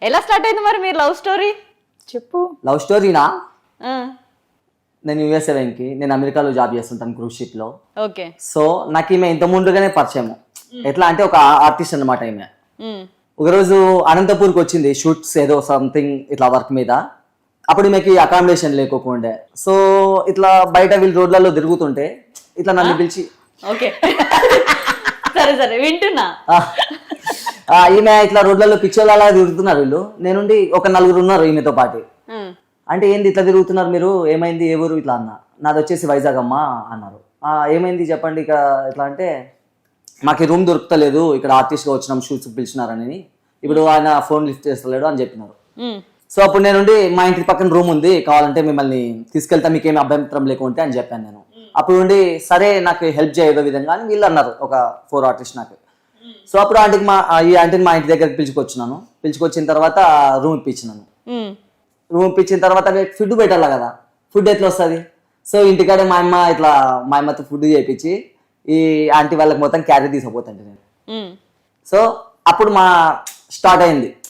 ఎలా స్టార్ట్ అయింది మరి మీరు లవ్ స్టోరీ? చెప్పు. లవ్ స్టోరీనా? నేను యూఎస్ఏకి, నేను అమెరికాలో జాబ్ చేస్తుంటాను క్రూజ్ షిప్ లో. ఓకే. సో నాకు ఈమె ఇంత ముందుగానే పరిచయం. ఎట్లా అంటే ఒక ఆర్టిస్ట్ అన్నమాట ఈమె. ఒకరోజు అనంతపూర్కి వచ్చింది షూట్స్ ఏదో సంథింగ్ ఇట్లా వర్క్ మీద. అప్పుడు ఈమెకి అకామిడేషన్ లేకపోండే. సో ఇట్లా బయట వీళ్ళు రోడ్లలో తిరుగుతుంటే ఇట్లా నన్ను పిలిచి ఓకే సరే సరే వింటున్నా. ఈమె ఇట్లా రోడ్లలో పిచ్చోళ్ళు అలా తిరుగుతున్నారు వీళ్ళు. నేనుండి ఒక నలుగురు ఉన్నారు ఈమెతో పాటు. అంటే ఏంది ఇట్లా తిరుగుతున్నారు మీరు, ఏమైంది, ఏ ఊరు ఇట్లా అన్న. నాది వచ్చేసి వైజాగ్ అమ్మా అన్నారు. ఏమైంది చెప్పండి ఇక ఇట్లా అంటే, మాకు రూమ్ దొరుకుతలేదు, ఇక్కడ ఆర్టిస్ట్గా వచ్చినాం, షూట్స్ పిలిచినారని, ఇప్పుడు ఆయన ఫోన్ లిఫ్ట్ చేస్తలేడు అని చెప్పినారు. సో అప్పుడు నేనుండి మా ఇంటి పక్కన రూమ్ ఉంది, కావాలంటే మిమ్మల్ని తీసుకెళ్తా, మీకేమి అభ్యంతరం లేకుంటే అని చెప్పాను నేను. అప్పుడు ఉండి సరే నాకు హెల్ప్ చేయదో విధంగా అని వీళ్ళు అన్నారు, ఒక 4 ఆర్టిస్ట్ నాకు. సో అప్పుడు ఈ ఆంటీని మా ఇంటి దగ్గరికి పిలుచుకొచ్చినాను. పిలుచుకొచ్చిన తర్వాత రూమ్ ఇప్పించినాను. రూమ్ ఇప్పించిన తర్వాత ఫుడ్ పెట్టాలి కదా, ఫుడ్ ఎట్లా వస్తుంది? సో ఇంటికాడే మా అమ్మతో ఫుడ్ చేయించి ఈ ఆంటీ వాళ్ళకి మొత్తం క్యారీ తీసుకుపోతాండి నేను. సో అప్పుడు స్టార్ట్ అయింది